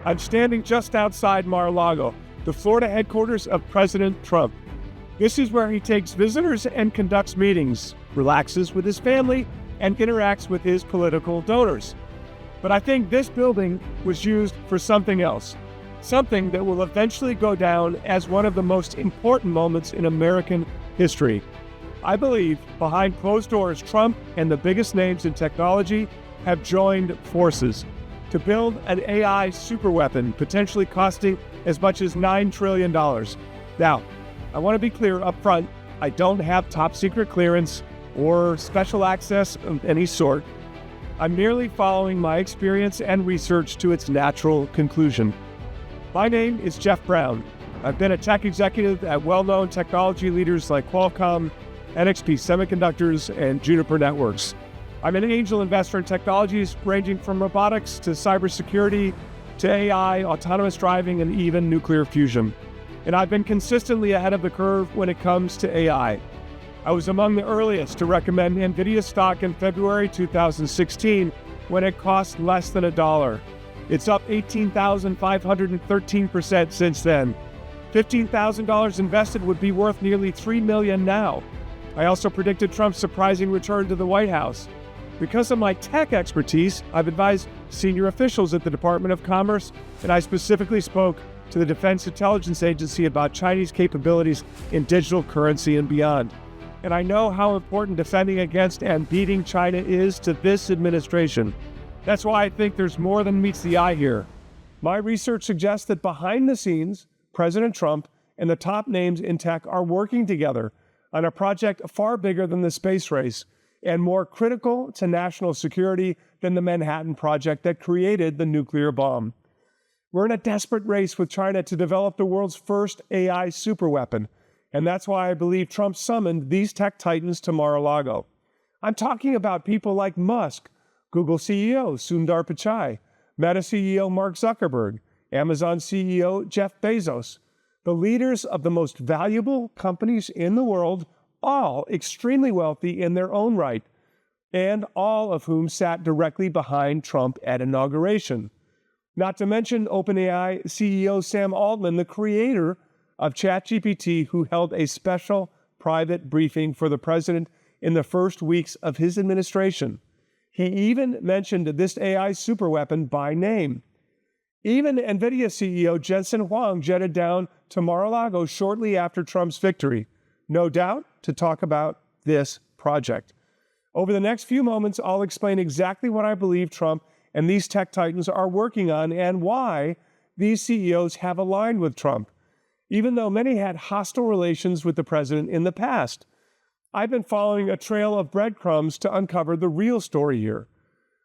I'm standing just outside Mar-a-Lago, the Florida headquarters of President Trump. This is where he takes visitors and conducts meetings, relaxes with his family, and interacts with his political donors. But I think this building was used for something else, something that will eventually go down as one of the most important moments in American history. I believe behind closed doors, Trump and the biggest names in technology have joined forces to build an AI superweapon, potentially costing as much as $9 trillion. Now, I want to be clear up front, I don't have top secret clearance or special access of any sort. I'm merely following my experience and research to its natural conclusion. My name is Jeff Brown. I've been a tech executive at well-known technology leaders like Qualcomm, NXP Semiconductors, and Juniper Networks. I'm an angel investor in technologies ranging from robotics to cybersecurity to AI, autonomous driving, and even nuclear fusion. And I've been consistently ahead of the curve when it comes to AI. I was among the earliest to recommend NVIDIA stock in February 2016 when it cost less than $1. It's up 18,513% since then. $15,000 invested would be worth nearly $3 million now. I also predicted Trump's surprising return to the White House. Because of my tech expertise, I've advised senior officials at the Department of Commerce, and I specifically spoke to the Defense Intelligence Agency about Chinese capabilities in digital currency and beyond. And I know how important defending against and beating China is to this administration. That's why I think there's more than meets the eye here. My research suggests that behind the scenes, President Trump and the top names in tech are working together on a project far bigger than the space race and more critical to national security than the Manhattan Project that created the nuclear bomb. We're in a desperate race with China to develop the world's first AI superweapon, and that's why I believe Trump summoned these tech titans to Mar-a-Lago. I'm talking about people like Musk, Google CEO Sundar Pichai, Meta CEO Mark Zuckerberg, Amazon CEO Jeff Bezos, the leaders of the most valuable companies in the world, all extremely wealthy in their own right, and all of whom sat directly behind Trump at inauguration. Not to mention OpenAI CEO Sam Altman, the creator of ChatGPT, who held a special private briefing for the president in the first weeks of his administration. He even mentioned this AI superweapon by name. Even NVIDIA CEO Jensen Huang jetted down to Mar-a-Lago shortly after Trump's victory, no doubt to talk about this project. Over the next few moments, I'll explain exactly what I believe Trump and these tech titans are working on and why these CEOs have aligned with Trump, even though many had hostile relations with the president in the past. I've been following a trail of breadcrumbs to uncover the real story here.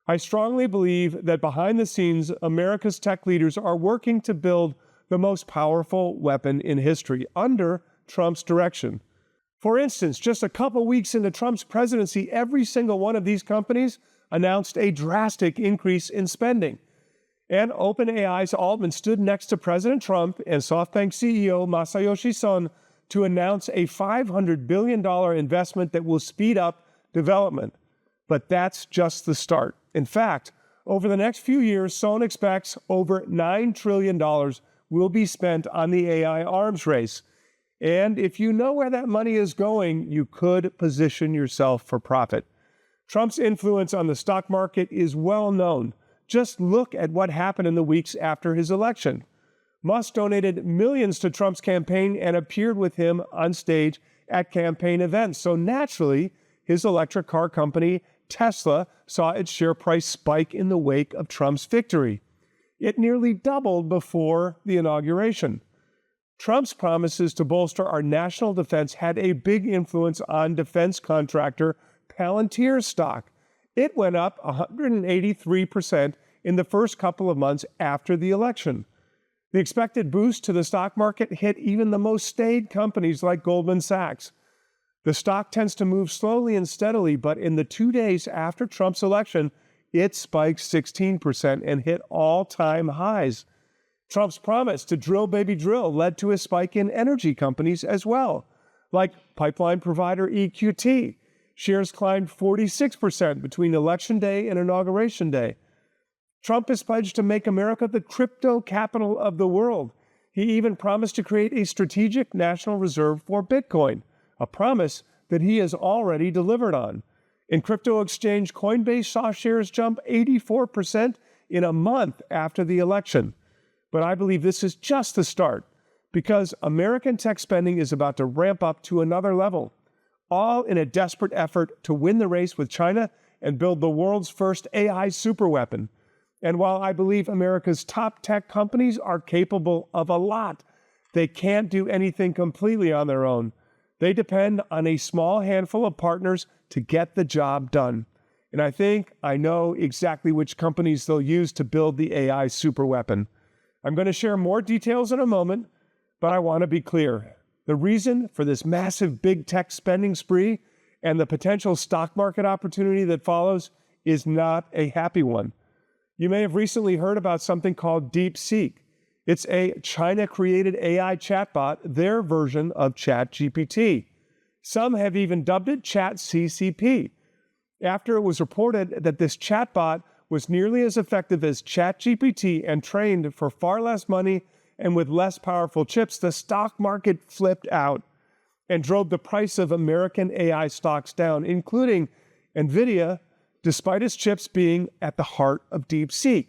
I strongly believe that behind the scenes, America's tech leaders are working to build the most powerful weapon in history under Trump's direction. For instance, just a couple weeks into Trump's presidency, every single one of these companies announced a drastic increase in spending. And OpenAI's Altman stood next to President Trump and SoftBank CEO Masayoshi Son to announce a $500 billion investment that will speed up development. But that's just the start. In fact, over the next few years, Son expects over $9 trillion will be spent on the AI arms race. And if you know where that money is going, you could position yourself for profit. Trump's influence on the stock market is well known. Just look at what happened in the weeks after his election. Musk donated millions to Trump's campaign and appeared with him on stage at campaign events. So naturally, his electric car company, Tesla, saw its share price spike in the wake of Trump's victory. It nearly doubled before the inauguration. Trump's promises to bolster our national defense had a big influence on defense contractor Palantir stock. It went up 183% in the first couple of months after the election. The expected boost to the stock market hit even the most staid companies like Goldman Sachs. The stock tends to move slowly and steadily, but in the 2 days after Trump's election, it spiked 16% and hit all-time highs. Trump's promise to drill, baby, drill led to a spike in energy companies as well, like pipeline provider EQT. Shares climbed 46% between Election Day and Inauguration Day. Trump has pledged to make America the crypto capital of the world. He even promised to create a strategic national reserve for Bitcoin, a promise that he has already delivered on. In crypto exchange, Coinbase saw shares jump 84% in a month after the election. But I believe this is just the start, because American tech spending is about to ramp up to another level, all in a desperate effort to win the race with China and build the world's first AI superweapon. And while I believe America's top tech companies are capable of a lot, they can't do anything completely on their own. They depend on a small handful of partners to get the job done. And I think I know exactly which companies they'll use to build the AI superweapon. I'm going to share more details in a moment, but I want to be clear. The reason for this massive big tech spending spree and the potential stock market opportunity that follows is not a happy one. You may have recently heard about something called DeepSeek. It's a China-created AI chatbot, their version of ChatGPT. Some have even dubbed it ChatCCP, after it was reported that this chatbot was nearly as effective as ChatGPT and trained for far less money and with less powerful chips. The stock market flipped out and drove the price of American AI stocks down, including NVIDIA, despite its chips being at the heart of DeepSeek.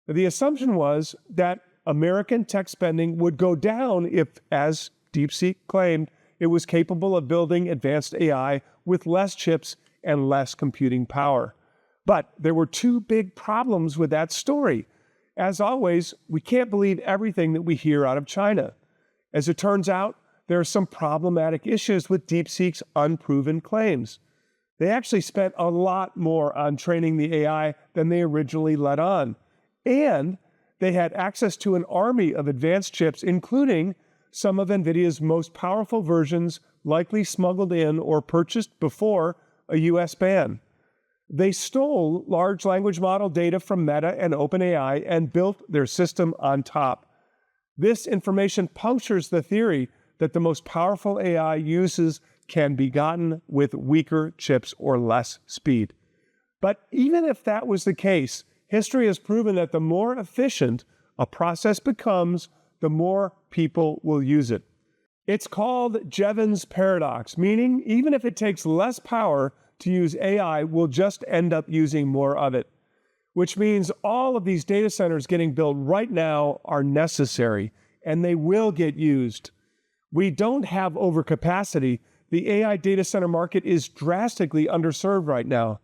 The assumption was that American tech spending would go down if, as DeepSeek claimed, it was capable of building advanced AI with less chips and less computing power. But there were two big problems with that story. As always, we can't believe everything that we hear out of China. As it turns out, there are some problematic issues with DeepSeek's unproven claims. They actually spent a lot more on training the AI than they originally let on. And they had access to an army of advanced chips, including some of NVIDIA's most powerful versions, likely smuggled in or purchased before a U.S. ban. They stole large language model data from Meta and OpenAI and built their system on top. This information punctures the theory that the most powerful AI uses can be gotten with weaker chips or less speed. But even if that was the case, history has proven that the more efficient a process becomes, the more people will use it. It's called Jevons paradox, meaning even if it takes less power to use AI, we'll just end up using more of it, which means all of these data centers getting built right now are necessary, and they will get used. We don't have overcapacity. The AI data center market is drastically underserved right now.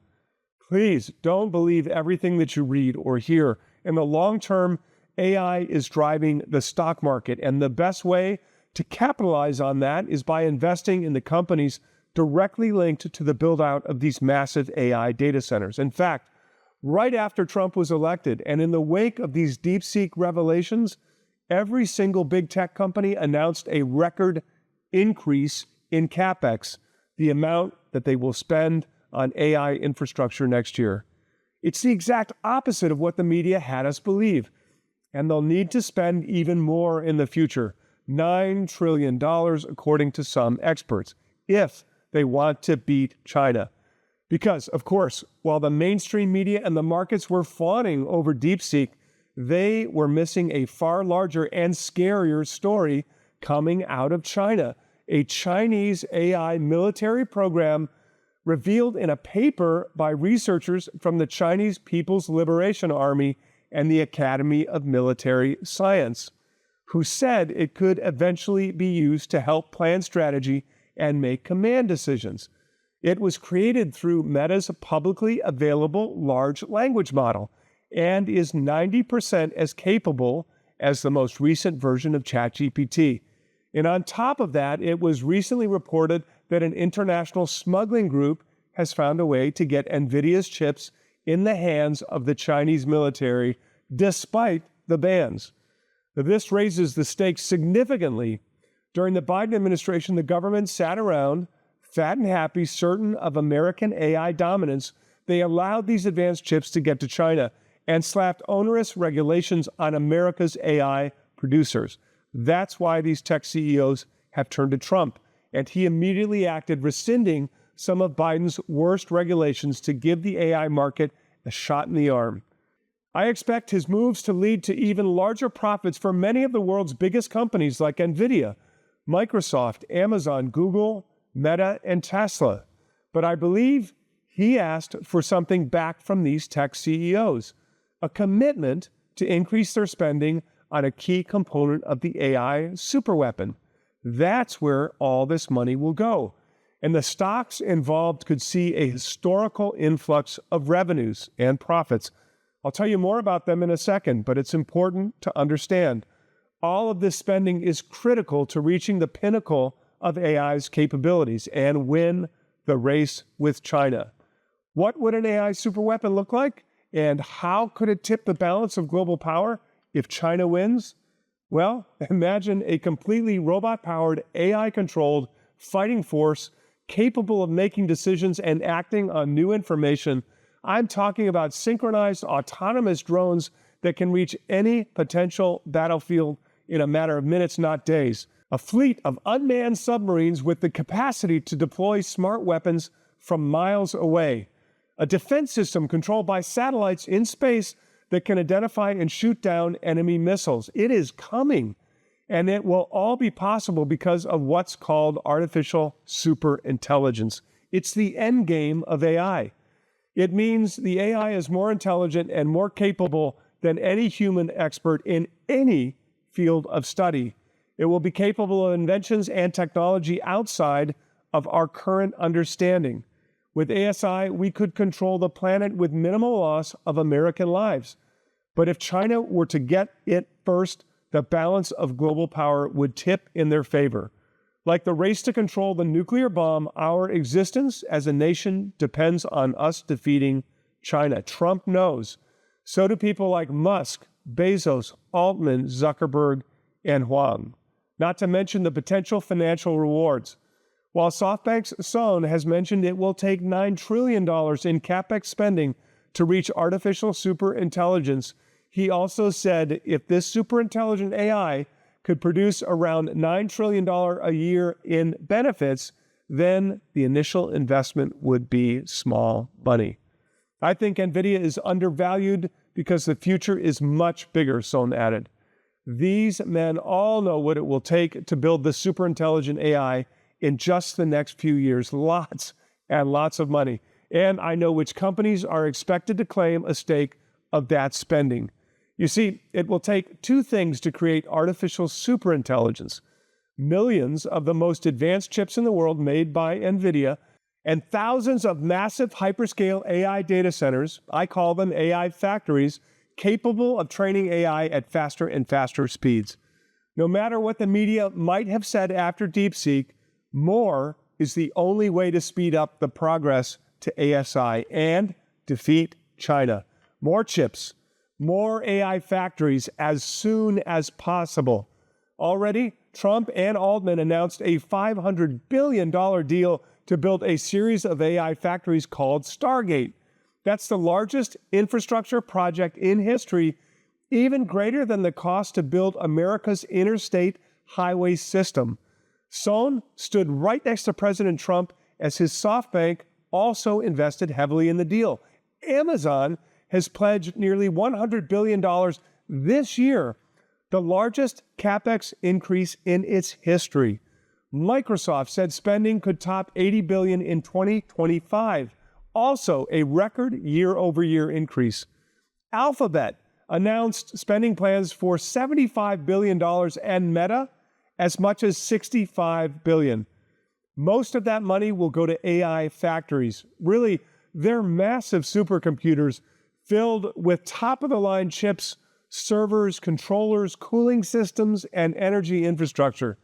Please don't believe everything that you read or hear. In the long term, AI is driving the stock market, and the best way to capitalize on that is by investing in the companies directly linked to the build-out of these massive AI data centers. In fact, right after Trump was elected, and in the wake of these DeepSeek revelations, every single big tech company announced a record increase in CapEx, the amount that they will spend on AI infrastructure next year. It's the exact opposite of what the media had us believe. And they'll need to spend even more in the future, $9 trillion according to some experts, if they want to beat China. Because, of course, while the mainstream media and the markets were fawning over DeepSeek, they were missing a far larger and scarier story coming out of China. A Chinese AI military program revealed in a paper by researchers from the Chinese People's Liberation Army and the Academy of Military Science, who said it could eventually be used to help plan strategy and make command decisions. It was created through Meta's publicly available large language model and is 90% as capable as the most recent version of ChatGPT. And on top of that, it was recently reported that an international smuggling group has found a way to get NVIDIA's chips in the hands of the Chinese military, despite the bans. Now, this raises the stakes significantly. During the Biden administration, the government sat around, fat and happy, certain of American AI dominance. They allowed these advanced chips to get to China and slapped onerous regulations on America's AI producers. That's why these tech CEOs have turned to Trump, and he immediately acted, rescinding some of Biden's worst regulations to give the AI market a shot in the arm. I expect his moves to lead to even larger profits for many of the world's biggest companies like Nvidia, Microsoft, Amazon, Google, Meta, and Tesla. But I believe he asked for something back from these tech CEOs, a commitment to increase their spending on a key component of the AI superweapon. That's where all this money will go. And the stocks involved could see a historical influx of revenues and profits. I'll tell you more about them in a second, but it's important to understand all of this spending is critical to reaching the pinnacle of AI's capabilities and win the race with China. What would an AI superweapon look like? And how could it tip the balance of global power if China wins? Well, imagine a completely robot-powered, AI-controlled fighting force capable of making decisions and acting on new information. I'm talking about synchronized autonomous drones that can reach any potential battlefield in a matter of minutes, not days. A fleet of unmanned submarines with the capacity to deploy smart weapons from miles away. A defense system controlled by satellites in space that can identify and shoot down enemy missiles. It is coming, and it will all be possible because of what's called artificial superintelligence. It's the end game of AI. It means the AI is more intelligent and more capable than any human expert in any field of study. It will be capable of inventions and technology outside of our current understanding. With ASI, we could control the planet with minimal loss of American lives. But if China were to get it first, the balance of global power would tip in their favor. Like the race to control the nuclear bomb, our existence as a nation depends on us defeating China. Trump knows. So do people like Musk, Bezos, Altman, Zuckerberg, and Huang. Not to mention the potential financial rewards. While SoftBank's Son has mentioned it will take $9 trillion in CapEx spending to reach artificial superintelligence, he also said if this superintelligent AI could produce around $9 trillion a year in benefits, then the initial investment would be small money. I think NVIDIA is undervalued because the future is much bigger, Son added. These men all know what it will take to build the superintelligent AI in just the next few years. Lots and lots of money. And I know which companies are expected to claim a stake of that spending. You see, it will take two things to create artificial superintelligence: millions of the most advanced chips in the world made by NVIDIA, and thousands of massive hyperscale AI data centers, I call them AI factories, capable of training AI at faster and faster speeds. No matter what the media might have said after DeepSeek, more is the only way to speed up the progress to ASI and defeat China. More chips, more AI factories as soon as possible. Already, Trump and Altman announced a $500 billion deal to build a series of AI factories called Stargate. That's the largest infrastructure project in history, even greater than the cost to build America's interstate highway system. Son stood right next to President Trump as his SoftBank also invested heavily in the deal. Amazon has pledged nearly $100 billion this year, the largest CapEx increase in its history. Microsoft said spending could top $80 billion in 2025, also a record year-over-year increase. Alphabet announced spending plans for $75 billion and Meta as much as $65 billion. Most of that money will go to AI factories. Really, they're massive supercomputers filled with top-of-the-line chips, servers, controllers, cooling systems, and energy infrastructure.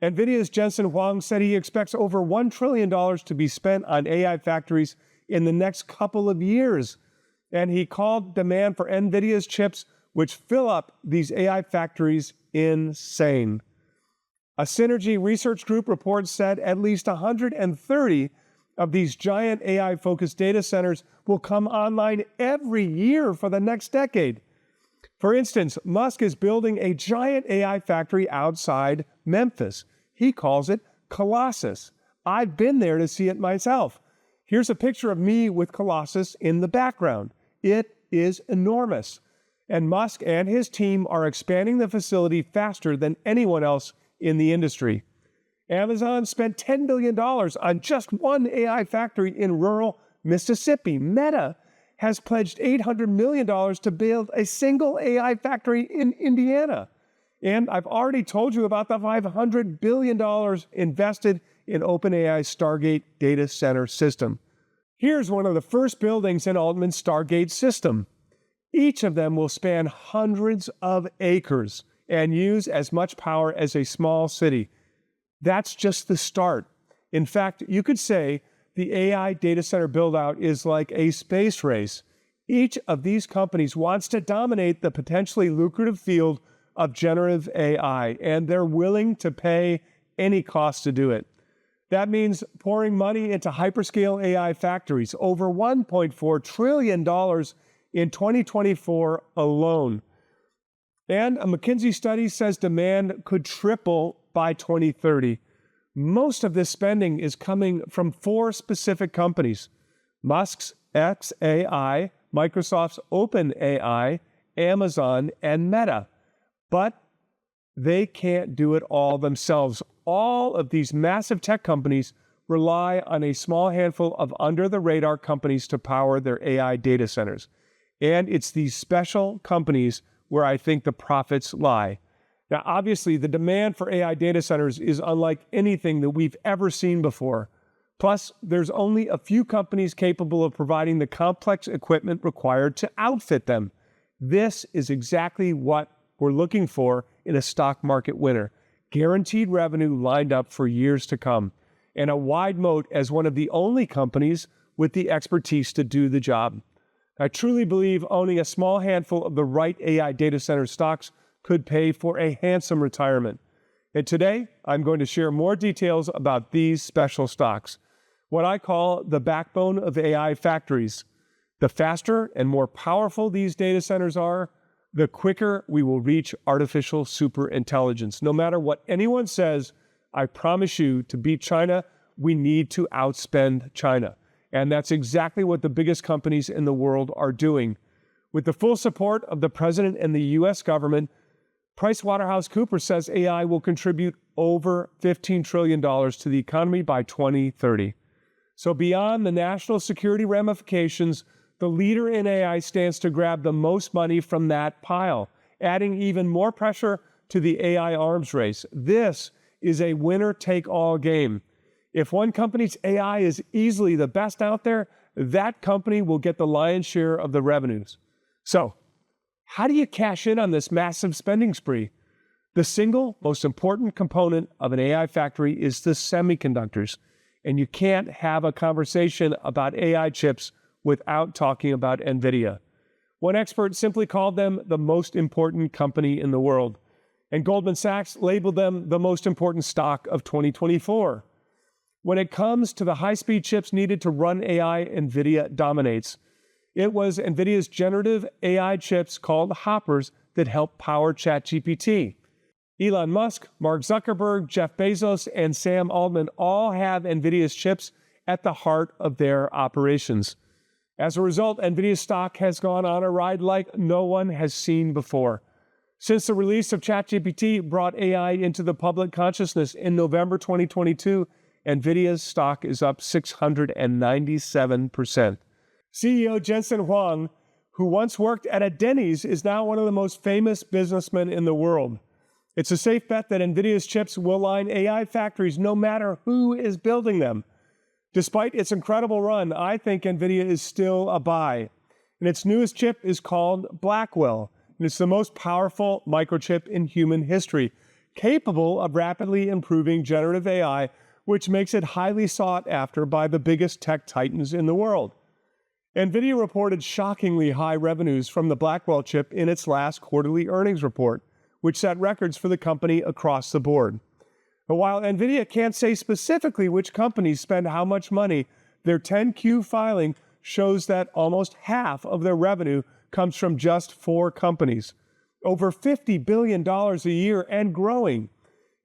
NVIDIA's Jensen Huang said he expects over $1 trillion to be spent on AI factories in the next couple of years. And he called demand for NVIDIA's chips, which fill up these AI factories, insane. A Synergy research group report said at least 130 of these giant AI-focused data centers will come online every year for the next decade. For instance, Musk is building a giant AI factory outside Memphis. He calls it Colossus. I've been there to see it myself. Here's a picture of me with Colossus in the background. It is enormous, and Musk and his team are expanding the facility faster than anyone else in the industry. Amazon spent $10 billion on just one AI factory in rural Mississippi. Meta has pledged $800 million to build a single AI factory in Indiana. And I've already told you about the $500 billion invested in OpenAI's Stargate data center system. Here's one of the first buildings in Altman's Stargate system. Each of them will span hundreds of acres and use as much power as a small city. That's just the start. In fact, you could say the AI data center build-out is like a space race. Each of these companies wants to dominate the potentially lucrative field of generative AI, and they're willing to pay any cost to do it. That means pouring money into hyperscale AI factories, over $1.4 trillion in 2024 alone. And a McKinsey study says demand could triple by 2030. Most of this spending is coming from 4 specific companies: Musk's xAI, Microsoft's OpenAI, Amazon, and Meta. But they can't do it all themselves. All of these massive tech companies rely on a small handful of under-the-radar companies to power their AI data centers. And it's these special companies where I think the profits lie. Now, obviously, the demand for AI data centers is unlike anything that we've ever seen before. Plus, there's only a few companies capable of providing the complex equipment required to outfit them. This is exactly what we're looking for in a stock market winner. Guaranteed revenue lined up for years to come, and a wide moat as one of the only companies with the expertise to do the job. I truly believe owning a small handful of the right AI data center stocks could pay for a handsome retirement. And today, I'm going to share more details about these special stocks, what I call the backbone of AI factories. The faster and more powerful these data centers are, the quicker we will reach artificial superintelligence. No matter what anyone says, I promise you, to beat China, we need to outspend China. And that's exactly what the biggest companies in the world are doing. With the full support of the president and the U.S. government, PricewaterhouseCoopers says AI will contribute over $15 trillion to the economy by 2030. So beyond the national security ramifications, the leader in AI stands to grab the most money from that pile, adding even more pressure to the AI arms race. This is a winner-take-all game. If one company's AI is easily the best out there, that company will get the lion's share of the revenues. So, how do you cash in on this massive spending spree? The single most important component of an AI factory is the semiconductors, and you can't have a conversation about AI chips without talking about NVIDIA. One expert simply called them the most important company in the world, and Goldman Sachs labeled them the most important stock of 2024. When it comes to the high-speed chips needed to run AI, NVIDIA dominates. It was NVIDIA's generative AI chips called Hoppers that helped power ChatGPT. Elon Musk, Mark Zuckerberg, Jeff Bezos, and Sam Altman all have NVIDIA's chips at the heart of their operations. As a result, NVIDIA's stock has gone on a ride like no one has seen before. Since the release of ChatGPT brought AI into the public consciousness in November 2022, NVIDIA's stock is up 697%. CEO Jensen Huang, who once worked at a Denny's, is now one of the most famous businessmen in the world. It's a safe bet that NVIDIA's chips will line AI factories no matter who is building them. Despite its incredible run, I think NVIDIA is still a buy. And its newest chip is called Blackwell, and it's the most powerful microchip in human history, capable of rapidly improving generative AI, which makes it highly sought after by the biggest tech titans in the world. NVIDIA reported shockingly high revenues from the Blackwell chip in its last quarterly earnings report, which set records for the company across the board. But while NVIDIA can't say specifically which companies spend how much money, their 10Q filing shows that almost half of their revenue comes from just 4 companies. Over $50 billion a year and growing.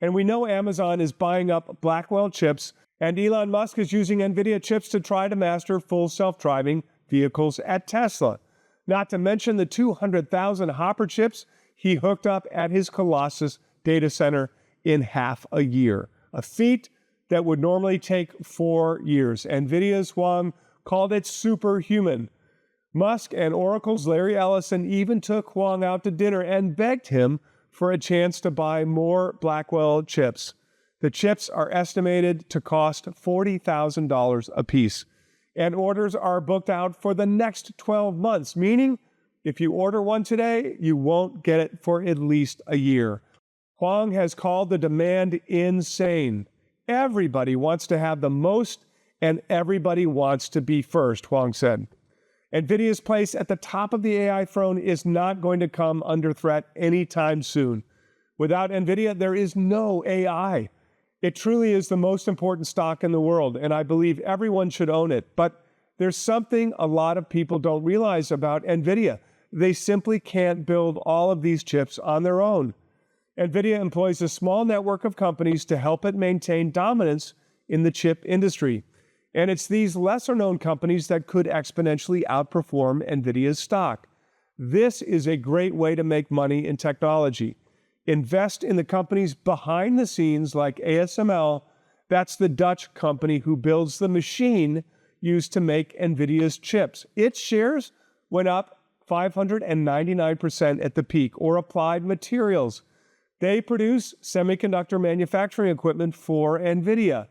And we know Amazon is buying up Blackwell chips, and Elon Musk is using NVIDIA chips to try to master full self-driving vehicles at Tesla. not to mention the 200,000 Hopper chips he hooked up at his Colossus data center in half a year, a feat that would normally take 4 years. NVIDIA's Huang called it superhuman. Musk and Oracle's Larry Ellison even took Huang out to dinner and begged him for a chance to buy more Blackwell chips. The chips are estimated to cost $40,000 apiece, and orders are booked out for the next 12 months, meaning if you order one today, you won't get it for at least a year. Huang has called the demand insane. Everybody wants to have the most, and everybody wants to be first, Huang said. NVIDIA's place at the top of the AI throne is not going to come under threat anytime soon. Without NVIDIA, there is no AI. It truly is the most important stock in the world, and I believe everyone should own it. But there's something a lot of people don't realize about NVIDIA. They simply can't build all of these chips on their own. NVIDIA employs a small network of companies to help it maintain dominance in the chip industry. And it's these lesser-known companies that could exponentially outperform NVIDIA's stock. This is a great way to make money in technology. Invest in the companies behind the scenes like ASML. That's the Dutch company who builds the machine used to make NVIDIA's chips. Its shares went up 599% at the peak. Or Applied Materials. They produce semiconductor manufacturing equipment for NVIDIA.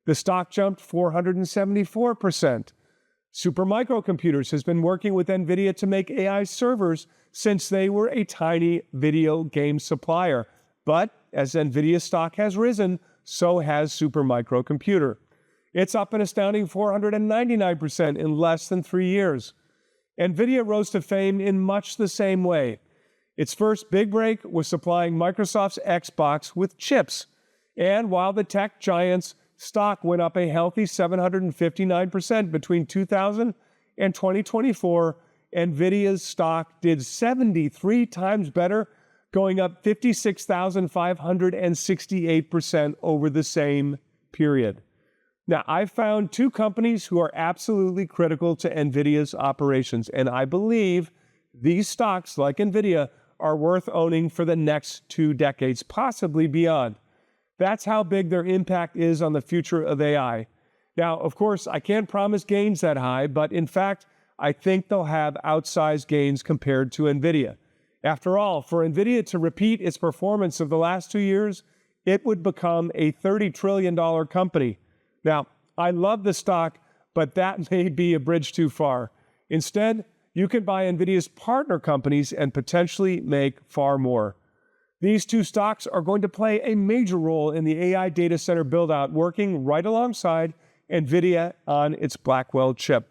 The stock jumped 474%. Supermicro Computers has been working with NVIDIA to make AI servers since they were a tiny video game supplier. But as NVIDIA stock has risen, so has Supermicro Computer. It's up an astounding 499% in less than 3 years. NVIDIA rose to fame in much the same way. Its first big break was supplying Microsoft's Xbox with chips. And while the tech giant's stock went up a healthy 759% between 2000 and 2024, NVIDIA's stock did 73 times better, going up 56,568% over the same period. Now, I've found 2 companies who are absolutely critical to NVIDIA's operations, and I believe these stocks, like NVIDIA, are worth owning for the next 2 decades, possibly beyond. That's how big their impact is on the future of AI. Now, of course, I can't promise gains that high, but in fact, I think they'll have outsized gains compared to NVIDIA. After all, for NVIDIA to repeat its performance of the last 2 years, it would become a $30 trillion company. Now, I love the stock, but that may be a bridge too far. Instead, you can buy NVIDIA's partner companies and potentially make far more. These 2 stocks are going to play a major role in the AI data center build-out, working right alongside NVIDIA on its Blackwell chip.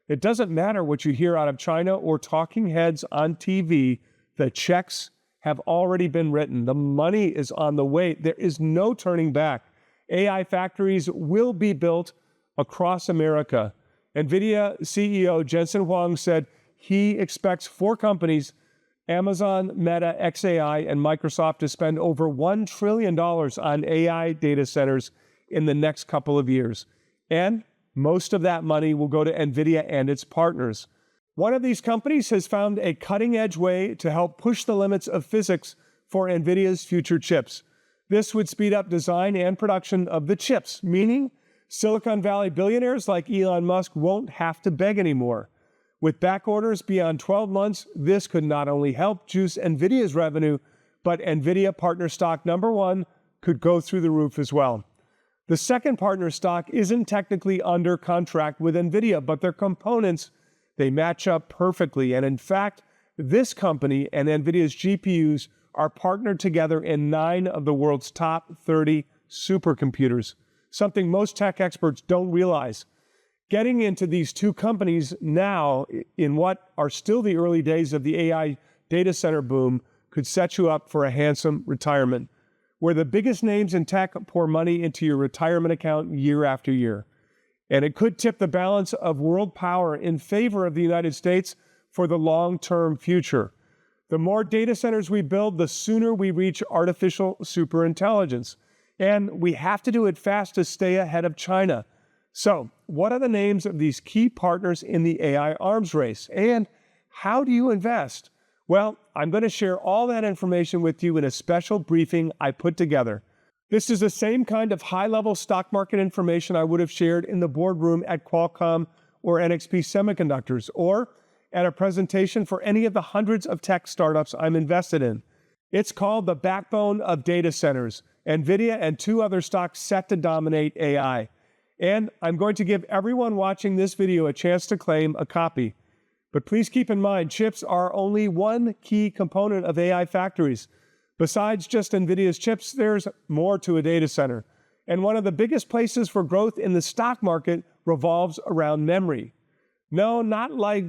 It doesn't matter what you hear out of China or talking heads on TV, the checks have already been written. The money is on the way. There is no turning back. AI factories will be built across America. NVIDIA CEO Jensen Huang said he expects 4 companies, Amazon, Meta, xAI, and Microsoft, to spend over $1 trillion on AI data centers in the next couple of years. And most of that money will go to NVIDIA and its partners. One of these companies has found a cutting-edge way to help push the limits of physics for NVIDIA's future chips. This would speed up design and production of the chips, meaning Silicon Valley billionaires like Elon Musk won't have to beg anymore. With back orders beyond 12 months, this could not only help juice NVIDIA's revenue, but NVIDIA partner stock number 1 could go through the roof as well. The second partner stock isn't technically under contract with NVIDIA, but their components, they match up perfectly. And in fact, this company and NVIDIA's GPUs are partnered together in 9 of the world's top 30 supercomputers, something most tech experts don't realize. Getting into these 2 companies now, in what are still the early days of the AI data center boom, could set you up for a handsome retirement, where the biggest names in tech pour money into your retirement account year after year. And it could tip the balance of world power in favor of the United States for the long-term future. The more data centers we build, the sooner we reach artificial superintelligence. And we have to do it fast to stay ahead of China. So, what are the names of these key partners in the AI arms race? And how do you invest? Well, I'm going to share all that information with you in a special briefing I put together. This is the same kind of high-level stock market information I would have shared in the boardroom at Qualcomm or NXP Semiconductors, or at a presentation for any of the hundreds of tech startups I'm invested in. It's called the backbone of data centers, NVIDIA and 2 other stocks set to dominate AI. And I'm going to give everyone watching this video a chance to claim a copy. But please keep in mind, chips are only one key component of AI factories. Besides just NVIDIA's chips, there's more to a data center. And one of the biggest places for growth in the stock market revolves around memory. No, not like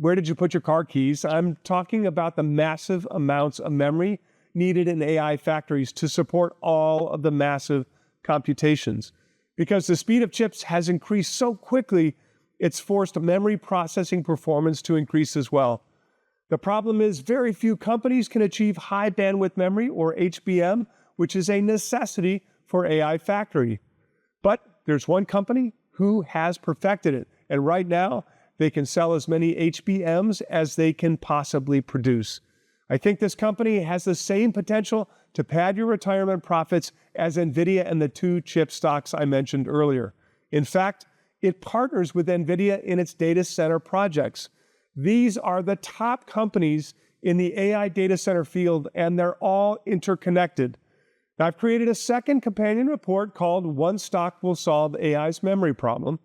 where did you put your car keys? I'm talking about the massive amounts of memory needed in AI factories to support all of the massive computations. Because the speed of chips has increased so quickly, it's forced memory processing performance to increase as well. The problem is very few companies can achieve high bandwidth memory, or HBM, which is a necessity for AI factory. But there's one company who has perfected it, and right now they can sell as many HBMs as they can possibly produce. I think this company has the same potential to pad your retirement profits as NVIDIA and the 2 chip stocks I mentioned earlier. In fact, it partners with NVIDIA in its data center projects. These are the top companies in the AI data center field, and they're all interconnected. Now, I've created a second companion report called One Stock Will Solve AI's Memory Problem,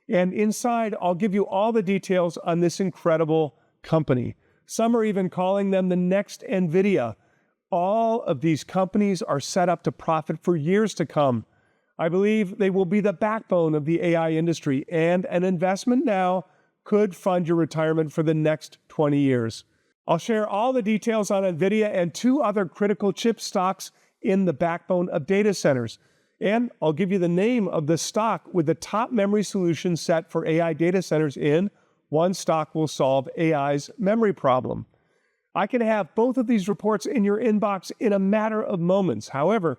and inside I'll give you all the details on this incredible company. Some are even calling them the next NVIDIA. All of these companies are set up to profit for years to come. I believe they will be the backbone of the AI industry, and an investment now could fund your retirement for the next 20 years. I'll share all the details on NVIDIA and 2 other critical chip stocks in the backbone of data centers. And I'll give you the name of the stock with the top memory solution set for AI data centers in One Stock Will Solve AI's Memory Problem. I can have both of these reports in your inbox in a matter of moments. However,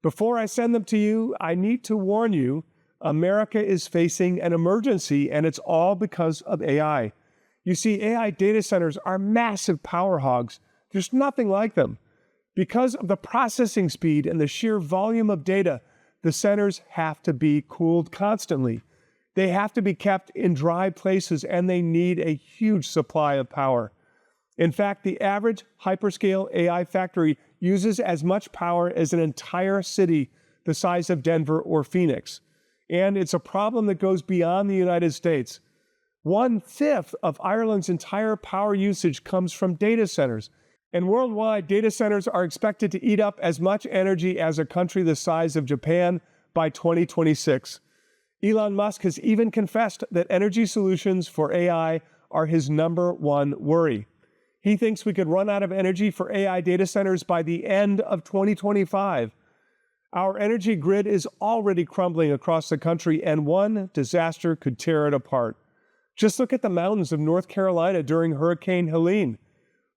before I send them to you, I need to warn you, America is facing an emergency, and it's all because of AI. You see, AI data centers are massive power hogs. There's nothing like them. Because of the processing speed and the sheer volume of data, the centers have to be cooled constantly. They have to be kept in dry places, and they need a huge supply of power. In fact, the average hyperscale AI factory uses as much power as an entire city the size of Denver or Phoenix. And it's a problem that goes beyond the United States. 1/5 of Ireland's entire power usage comes from data centers. And worldwide, data centers are expected to eat up as much energy as a country the size of Japan by 2026. Elon Musk has even confessed that energy solutions for AI are his #1 worry. He thinks we could run out of energy for AI data centers by the end of 2025. Our energy grid is already crumbling across the country, and one disaster could tear it apart. Just look at the mountains of North Carolina during Hurricane Helene.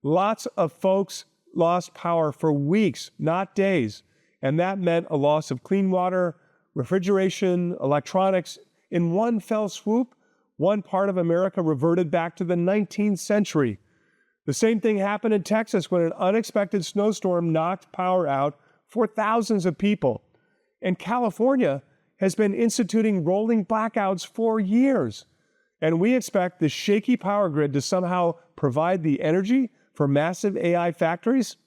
Lots of folks lost power for weeks, not days, and that meant a loss of clean water, refrigeration, electronics. In one fell swoop, one part of America reverted back to the 19th century. The same thing happened in Texas when an unexpected snowstorm knocked power out for thousands of people. And California has been instituting rolling blackouts for years. And we expect the shaky power grid to somehow provide the energy for massive AI factories?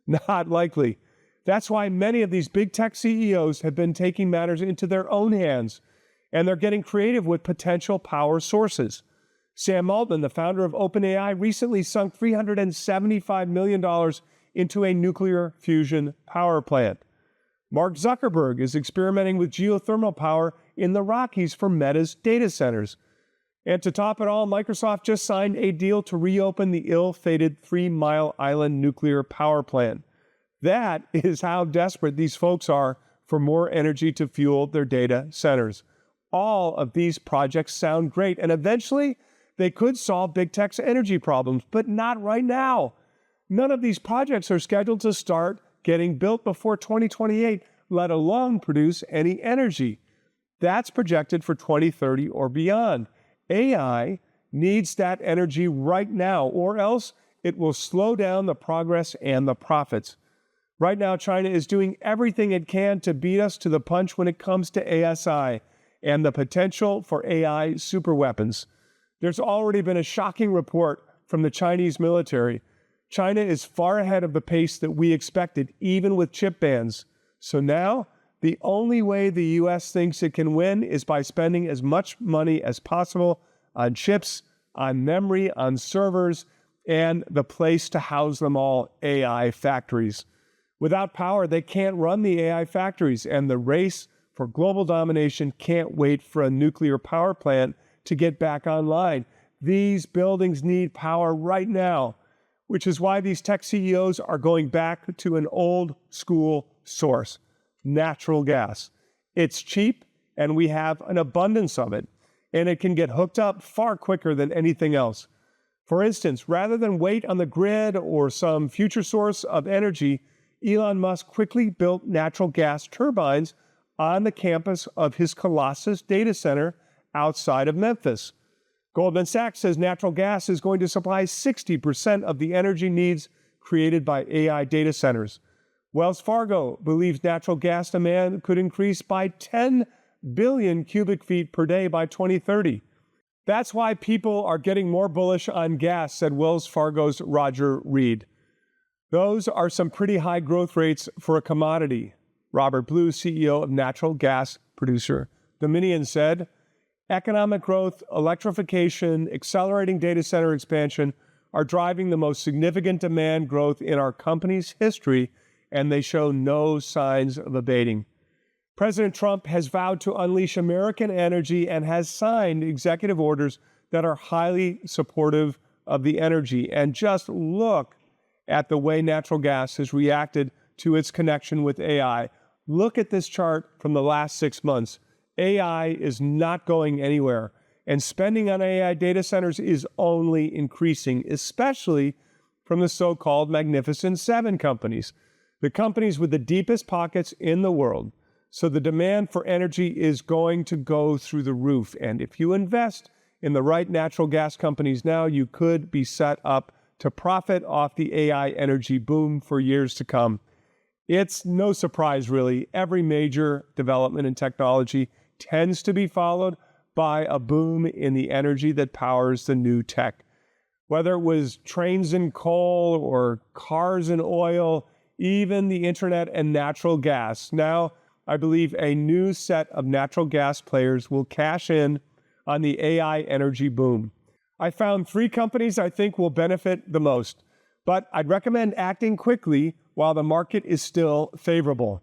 Not likely. That's why many of these big tech CEOs have been taking matters into their own hands, and they're getting creative with potential power sources. Sam Altman, the founder of OpenAI, recently sunk $375 million into a nuclear fusion power plant. Mark Zuckerberg is experimenting with geothermal power in the Rockies for Meta's data centers. And to top it all, Microsoft just signed a deal to reopen the ill-fated 3 Mile Island nuclear power plant. That is how desperate these folks are for more energy to fuel their data centers. All of these projects sound great, and eventually they could solve big tech's energy problems, but not right now. None of these projects are scheduled to start getting built before 2028, let alone produce any energy. That's projected for 2030 or beyond. AI needs that energy right now, or else it will slow down the progress and the profits. Right now, China is doing everything it can to beat us to the punch when it comes to ASI and the potential for AI superweapons. There's already been a shocking report from the Chinese military. China is far ahead of the pace that we expected, even with chip bans. So now, the only way the U.S. thinks it can win is by spending as much money as possible on chips, on memory, on servers, and the place to house them all, AI factories. Without power, they can't run the AI factories, and the race for global domination can't wait for a nuclear power plant to get back online. These buildings need power right now, which is why these tech CEOs are going back to an old school source, natural gas. It's cheap, and we have an abundance of it, and it can get hooked up far quicker than anything else. For instance, rather than wait on the grid or some future source of energy, Elon Musk quickly built natural gas turbines on the campus of his Colossus data center outside of Memphis. Goldman Sachs says natural gas is going to supply 60% of the energy needs created by AI data centers. Wells Fargo believes natural gas demand could increase by 10 billion cubic feet per day by 2030. That's why people are getting more bullish on gas, said Wells Fargo's Roger Reed. Those are some pretty high growth rates for a commodity, Robert Blue, CEO of natural gas producer Dominion, said. Economic growth, electrification, accelerating data center expansion are driving the most significant demand growth in our company's history, and they show no signs of abating. President Trump has vowed to unleash American energy and has signed executive orders that are highly supportive of the energy. And just look at the way natural gas has reacted to its connection with AI. Look at this chart from the last 6 months. AI is not going anywhere, and spending on AI data centers is only increasing, especially from the so-called Magnificent Seven companies, the companies with the deepest pockets in the world. So the demand for energy is going to go through the roof. And if you invest in the right natural gas companies now, you could be set up to profit off the AI energy boom for years to come. It's no surprise, really. Every major development in technology tends to be followed by a boom in the energy that powers the new tech. Whether it was trains and coal or cars and oil, even the internet and natural gas. Now, I believe a new set of natural gas players will cash in on the AI energy boom. I found 3 companies I think will benefit the most, but I'd recommend acting quickly while the market is still favorable.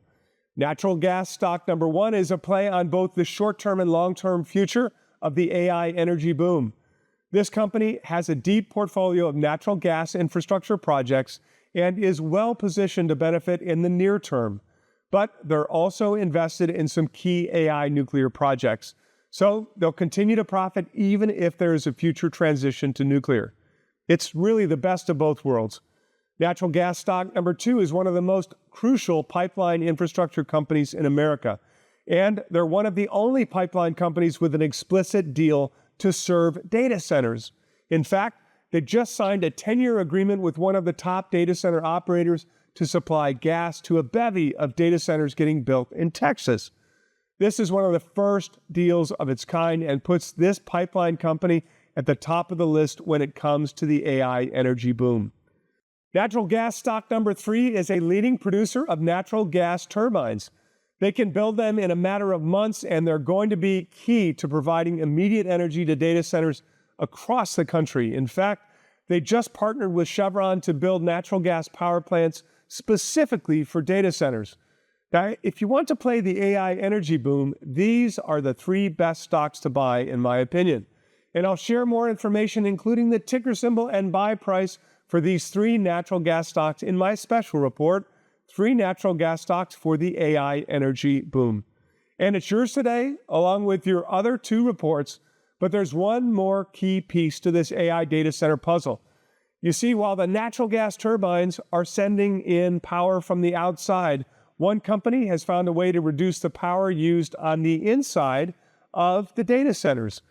Natural gas stock number 1 is a play on both the short-term and long-term future of the AI energy boom. This company has a deep portfolio of natural gas infrastructure projects and is well positioned to benefit in the near term. But they're also invested in some key AI nuclear projects. So they'll continue to profit even if there is a future transition to nuclear. It's really the best of both worlds. Natural gas stock number 2 is one of the most crucial pipeline infrastructure companies in America. And they're one of the only pipeline companies with an explicit deal to serve data centers. In fact, they just signed a 10-year agreement with one of the top data center operators to supply gas to a bevy of data centers getting built in Texas. This is one of the first deals of its kind and puts this pipeline company at the top of the list when it comes to the AI energy boom. Natural gas stock number 3 is a leading producer of natural gas turbines. They can build them in a matter of months, and they're going to be key to providing immediate energy to data centers across the country. In fact, they just partnered with Chevron to build natural gas power plants specifically for data centers. Now, if you want to play the AI energy boom, these are the 3 best stocks to buy, in my opinion. And I'll share more information, including the ticker symbol and buy price for these 3 natural gas stocks in my special report, 3 natural gas stocks for the AI energy boom. And it's yours today, along with your other 2 reports, but there's one more key piece to this AI data center puzzle. You see, while the natural gas turbines are sending in power from the outside, one company has found a way to reduce the power used on the inside of the data centers.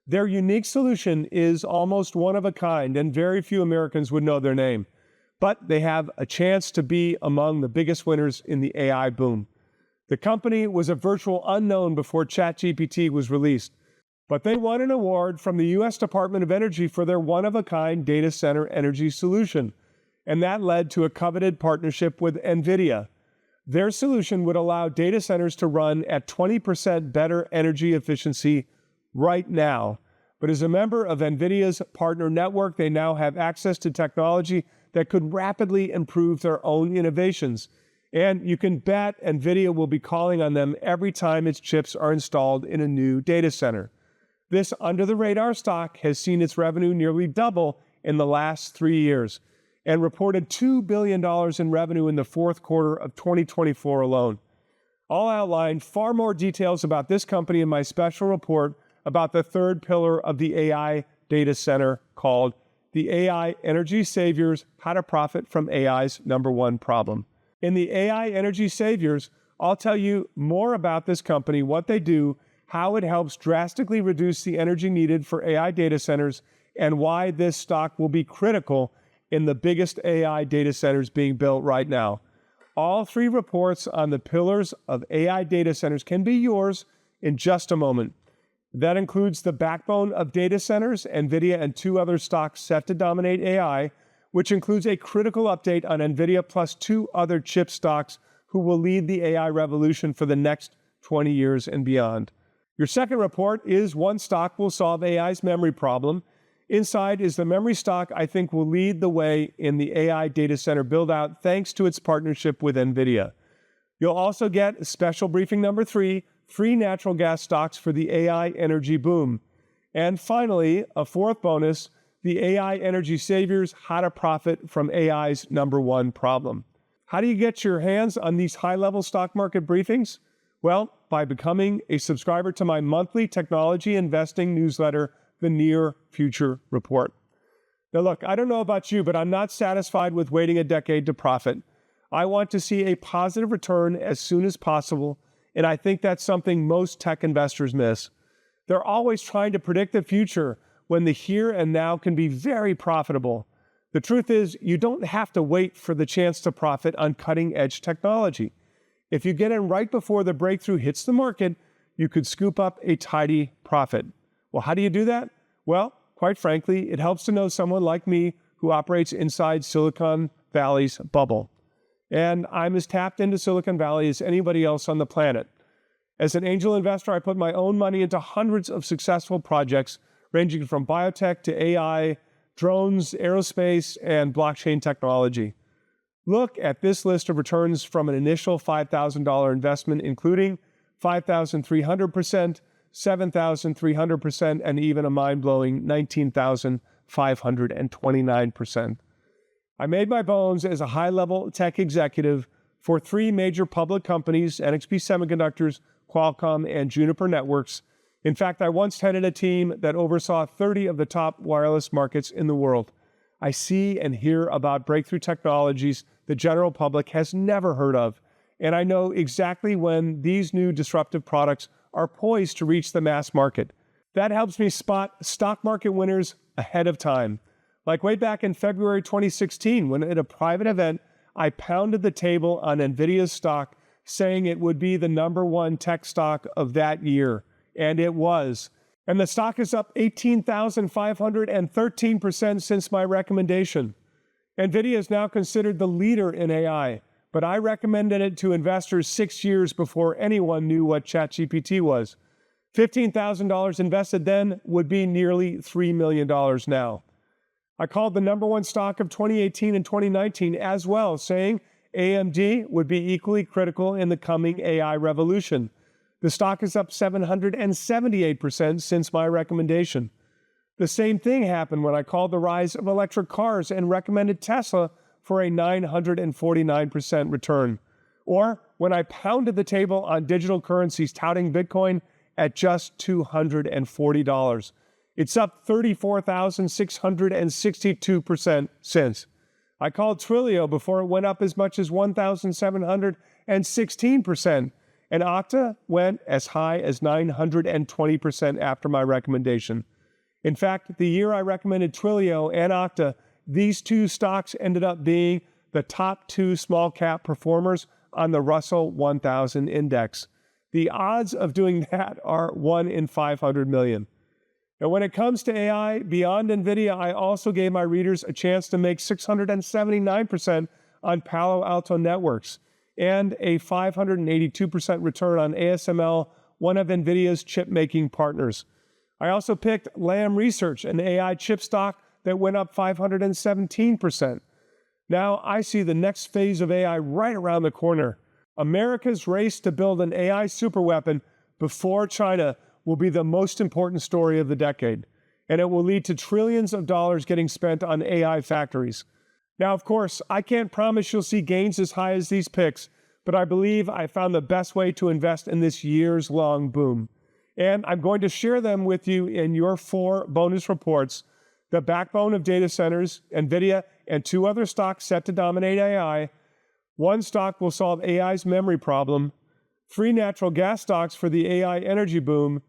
Their unique solution is almost one of a kind, and very few Americans would know their name. But they have a chance to be among the biggest winners in the AI boom. The company was a virtual unknown before ChatGPT was released, but they won an award from the U.S. Department of Energy for their one-of-a-kind data center energy solution, and that led to a coveted partnership with NVIDIA. Their solution would allow data centers to run at 20% better energy efficiency right now. But as a member of NVIDIA's partner network, they now have access to technology that could rapidly improve their own innovations. And you can bet NVIDIA will be calling on them every time its chips are installed in a new data center. This under-the-radar stock has seen its revenue nearly double in the last 3 years and reported $2 billion in revenue in the fourth quarter of 2024 alone. I'll outline far more details about this company in my special report about the third pillar of the AI data center called The AI Energy Saviors: How to Profit from AI's Number One Problem. In the AI Energy Saviors, I'll tell you more about this company, what they do, how it helps drastically reduce the energy needed for AI data centers, and why this stock will be critical in the biggest AI data centers being built right now. All three reports on the pillars of AI data centers can be yours in just a moment. That includes the backbone of data centers, NVIDIA and 2 other stocks set to dominate AI, which includes a critical update on NVIDIA plus 2 other chip stocks who will lead the AI revolution for the next 20 years and beyond. Your second report is one stock will solve AI's memory problem. Inside is the memory stock I think will lead the way in the AI data center build-out thanks to its partnership with NVIDIA. You'll also get special briefing number 3, free natural gas stocks for the AI energy boom. And finally, a fourth bonus, the AI Energy Saviors: How to Profit from AI's Number One Problem. How do you get your hands on these high-level stock market briefings? Well, by becoming a subscriber to my monthly technology investing newsletter, The Near Future Report. Now look, I don't know about you, but I'm not satisfied with waiting a decade to profit. I want to see a positive return as soon as possible, and I think that's something most tech investors miss. They're always trying to predict the future when the here and now can be very profitable. The truth is, you don't have to wait for the chance to profit on cutting-edge technology. If you get in right before the breakthrough hits the market, you could scoop up a tidy profit. Well, how do you do that? Well, quite frankly, it helps to know someone like me who operates inside Silicon Valley's bubble. And I'm as tapped into Silicon Valley as anybody else on the planet. As an angel investor, I put my own money into hundreds of successful projects, ranging from biotech to AI, drones, aerospace, and blockchain technology. Look at this list of returns from an initial $5,000 investment, including 5,300%, 7,300%, and even a mind-blowing 19,529%. I made my bones as a high-level tech executive for 3 major public companies, NXP Semiconductors, Qualcomm, and Juniper Networks. In fact, I once headed a team that oversaw 30 of the top wireless markets in the world. I see and hear about breakthrough technologies the general public has never heard of, and I know exactly when these new disruptive products are poised to reach the mass market. That helps me spot stock market winners ahead of time. Like way back in February 2016, when at a private event, I pounded the table on NVIDIA's stock, saying it would be the number one tech stock of that year. And it was. And the stock is up 18,513% since my recommendation. NVIDIA is now considered the leader in AI, but I recommended it to investors 6 years before anyone knew what ChatGPT was. $15,000 invested then would be nearly $3 million now. I called the number one stock of 2018 and 2019 as well, saying AMD would be equally critical in the coming AI revolution. The stock is up 778% since my recommendation. The same thing happened when I called the rise of electric cars and recommended Tesla for a 949% return. Or when I pounded the table on digital currencies touting Bitcoin at just $240. It's up 34,662% since. I called Twilio before it went up as much as 1,716%, and Okta went as high as 920% after my recommendation. In fact, the year I recommended Twilio and Okta, these two stocks ended up being the top two small cap performers on the Russell 1000 index. The odds of doing that are 1 in 500 million. And when it comes to AI, beyond NVIDIA, I also gave my readers a chance to make 679% on Palo Alto Networks and a 582% return on ASML, one of NVIDIA's chip-making partners. I also picked Lam Research, an AI chip stock that went up 517%. Now I see the next phase of AI right around the corner. America's race to build an AI superweapon before China will be the most important story of the decade, and it will lead to trillions of dollars getting spent on AI factories. Now, of course, I can't promise you'll see gains as high as these picks, but I believe I found the best way to invest in this years-long boom. And I'm going to share them with you in your 4 bonus reports: the backbone of data centers, NVIDIA, and 2 other stocks set to dominate AI. 1 stock will solve AI's memory problem. 3 natural gas stocks for the AI energy boom.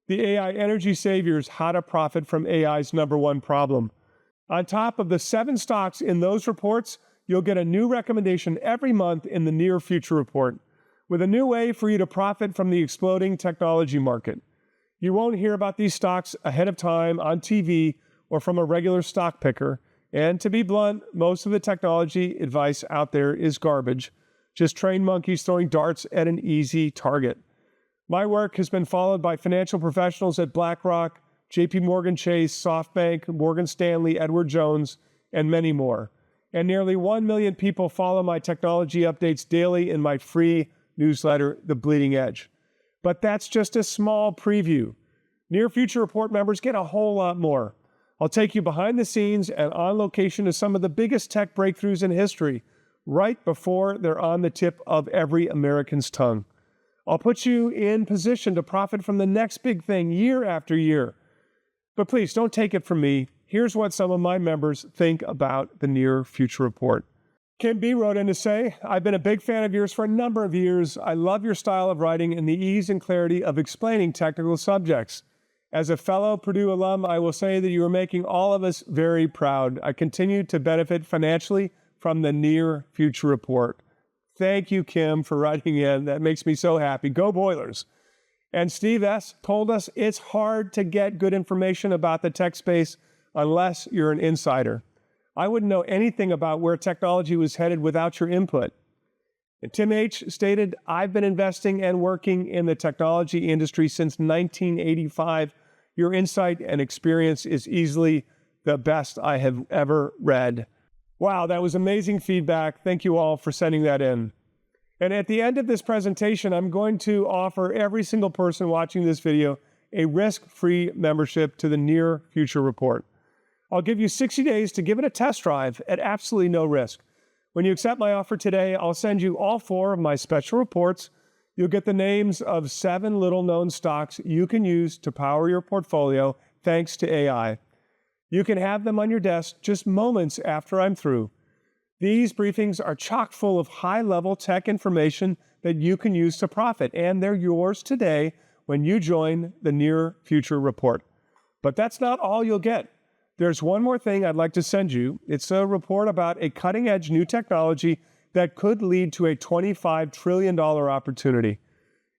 The AI energy saviors, how to profit from AI's #1 problem. On top of the 7 stocks in those reports, you'll get a new recommendation every month in the near future report, with a new way for you to profit from the exploding technology market. You won't hear about these stocks ahead of time on TV or from a regular stock picker. And to be blunt, most of the technology advice out there is garbage, just trained monkeys throwing darts at an easy target. My work has been followed by financial professionals at BlackRock, JP Morgan Chase, SoftBank, Morgan Stanley, Edward Jones, and many more. And nearly 1 million people follow my technology updates daily in my free newsletter, The Bleeding Edge. But that's just a small preview. Near Future Report members get a whole lot more. I'll take you behind the scenes and on location to some of the biggest tech breakthroughs in history, right before they're on the tip of every American's tongue. I'll put you in position to profit from the next big thing year after year. But please, don't take it from me. Here's what some of my members think about the Near Future Report. Kim B. wrote in to say, I've been a big fan of yours for a number of years. I love your style of writing and the ease and clarity of explaining technical subjects. As a fellow Purdue alum, I will say that you are making all of us very proud. I continue to benefit financially from the Near Future Report. Thank you, Kim, for writing in. That makes me so happy. Go Boilers. And Steve S. told us it's hard to get good information about the tech space unless you're an insider. I wouldn't know anything about where technology was headed without your input. And Tim H. stated, I've been investing and working in the technology industry since 1985. Your insight and experience is easily the best I have ever read. Wow, that was amazing feedback. Thank you all for sending that in. And at the end of this presentation, I'm going to offer every single person watching this video a risk-free membership to the Near Future Report. I'll give you 60 days to give it a test drive at absolutely no risk. When you accept my offer today, I'll send you all 4 of my special reports. You'll get the names of 7 little-known stocks you can use to power your portfolio thanks to AI. You can have them on your desk just moments after I'm through. These briefings are chock full of high-level tech information that you can use to profit, and they're yours today when you join the Near Future Report. But that's not all you'll get. There's one more thing I'd like to send you. It's a report about a cutting-edge new technology that could lead to a $25 trillion opportunity.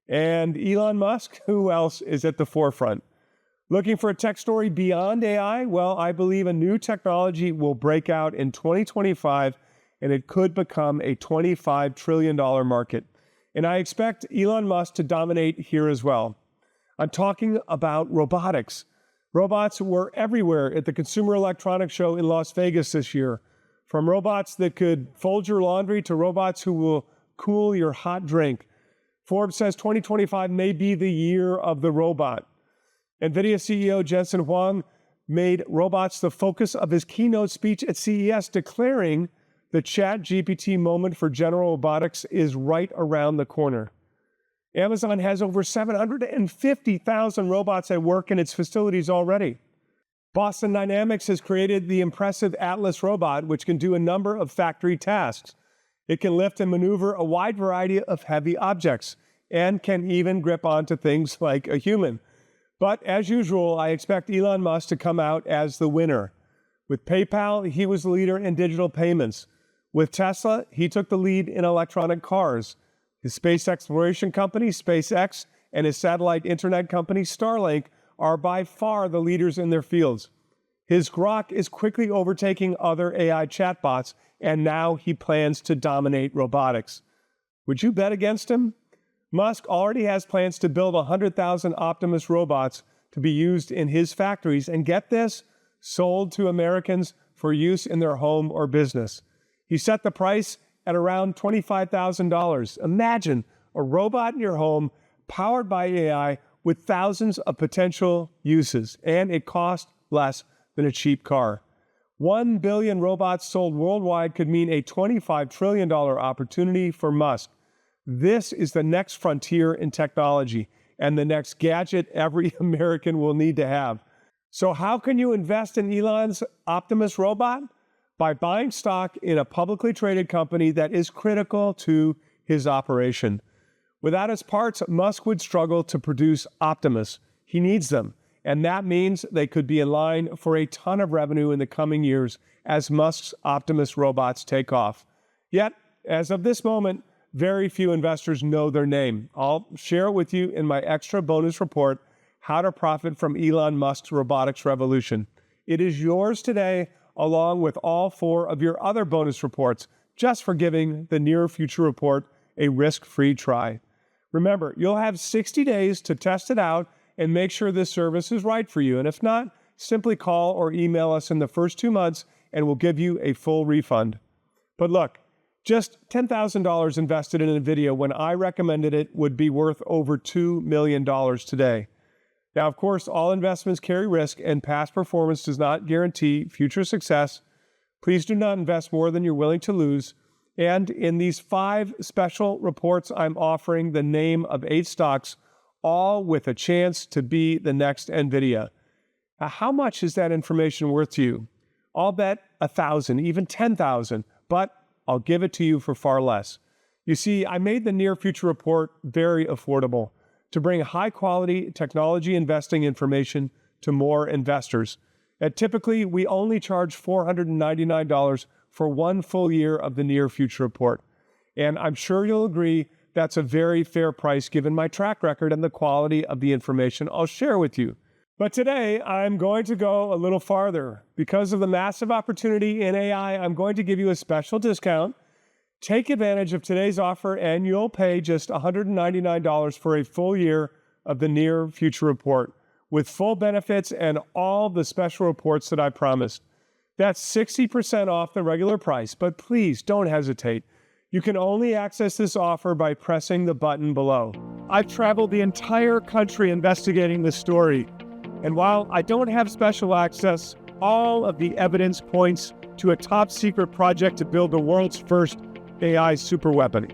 And Elon Musk, who else is at the forefront? Looking for a tech story beyond AI? Well, I believe a new technology will break out in 2025, and it could become a $25 trillion market. And I expect Elon Musk to dominate here as well. I'm talking about robotics. Robots were everywhere at the Consumer Electronics Show in Las Vegas this year. From robots that could fold your laundry to robots who will cool your hot drink. Forbes says 2025 may be the year of the robot. NVIDIA CEO Jensen Huang made robots the focus of his keynote speech at CES, declaring the ChatGPT moment for general robotics is right around the corner. Amazon has over 750,000 robots at work in its facilities already. Boston Dynamics has created the impressive Atlas robot, which can do a number of factory tasks. It can lift and maneuver a wide variety of heavy objects and can even grip onto things like a human. But as usual, I expect Elon Musk to come out as the winner. With PayPal, he was the leader in digital payments. With Tesla, he took the lead in electronic cars. His space exploration company, SpaceX, and his satellite internet company, Starlink, are by far the leaders in their fields. His Grok is quickly overtaking other AI chatbots, and now he plans to dominate robotics. Would you bet against him? Musk already has plans to build 100,000 Optimus robots to be used in his factories, and get this, sold to Americans for use in their home or business. He set the price at around $25,000. Imagine a robot in your home powered by AI with thousands of potential uses, and it costs less than a cheap car. 1 billion robots sold worldwide could mean a $25 trillion opportunity for Musk. This is the next frontier in technology and the next gadget every American will need to have. So how can you invest in Elon's Optimus robot? By buying stock in a publicly traded company that is critical to his operation. Without its parts, Musk would struggle to produce Optimus. He needs them, and that means they could be in line for a ton of revenue in the coming years as Musk's Optimus robots take off. Yet, as of this moment, very few investors know their name. I'll share it with you in my extra bonus report, How to Profit from Elon Musk's Robotics Revolution. It is yours today, along with all 4 of your other bonus reports, just for giving the Near Future Report a risk-free try. Remember, you'll have 60 days to test it out and make sure this service is right for you. And if not, simply call or email us in the first 2 months and we'll give you a full refund. But look, just $10,000 invested in NVIDIA when I recommended it would be worth over $2 million today. Now, of course, all investments carry risk, and past performance does not guarantee future success. Please do not invest more than you're willing to lose. And in these 5 special reports, I'm offering the name of 8 stocks, all with a chance to be the next NVIDIA. Now, how much is that information worth to you? I'll bet 1,000, even 10,000, but I'll give it to you for far less. You see, I made the Near Future Report very affordable to bring high-quality technology investing information to more investors. And typically, we only charge $499 for 1 full year of the Near Future Report. And I'm sure you'll agree that's a very fair price given my track record and the quality of the information I'll share with you. But today, I'm going to go a little farther. Because of the massive opportunity in AI, I'm going to give you a special discount. Take advantage of today's offer and you'll pay just $199 for a full year of the Near Future Report with full benefits and all the special reports that I promised. That's 60% off the regular price, but please don't hesitate. You can only access this offer by pressing the button below. I've traveled the entire country investigating this story, and while I don't have special access, all of the evidence points to a top-secret project to build the world's first AI superweapon.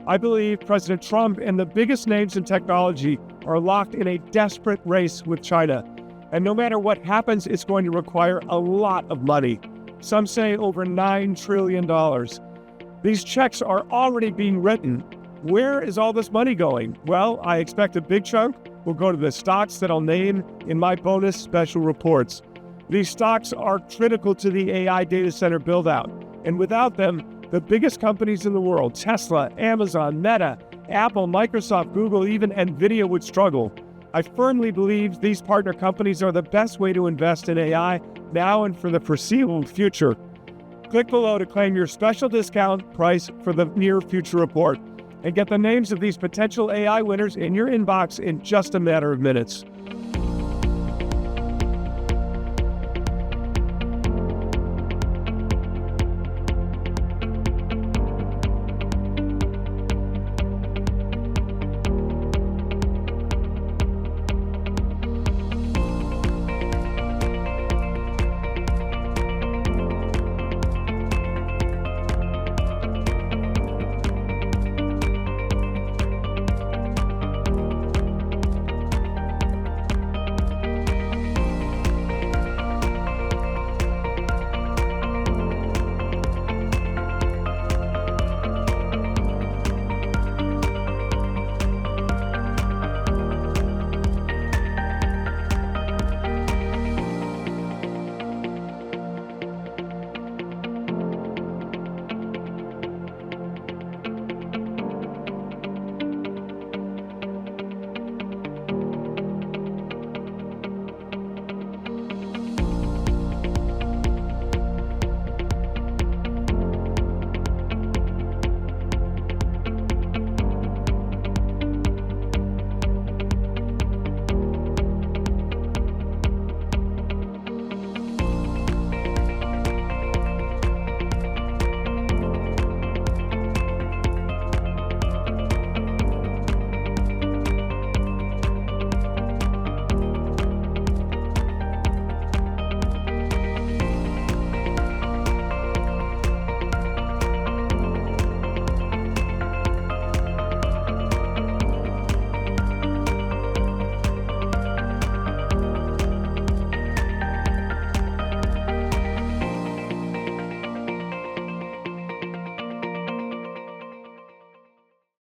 I believe President Trump and the biggest names in technology are locked in a desperate race with China. And no matter what happens, it's going to require a lot of money. Some say over $9 trillion. These checks are already being written. Where is all this money going? Well, I expect a big chunk will go to the stocks that I'll name in my bonus special reports. These stocks are critical to the AI data center build-out. And without them, the biggest companies in the world, Tesla, Amazon, Meta, Apple, Microsoft, Google, even NVIDIA would struggle. I firmly believe these partner companies are the best way to invest in AI now and for the foreseeable future. Click below to claim your special discount price for the Near Future Report and get the names of these potential AI winners in your inbox in just a matter of minutes.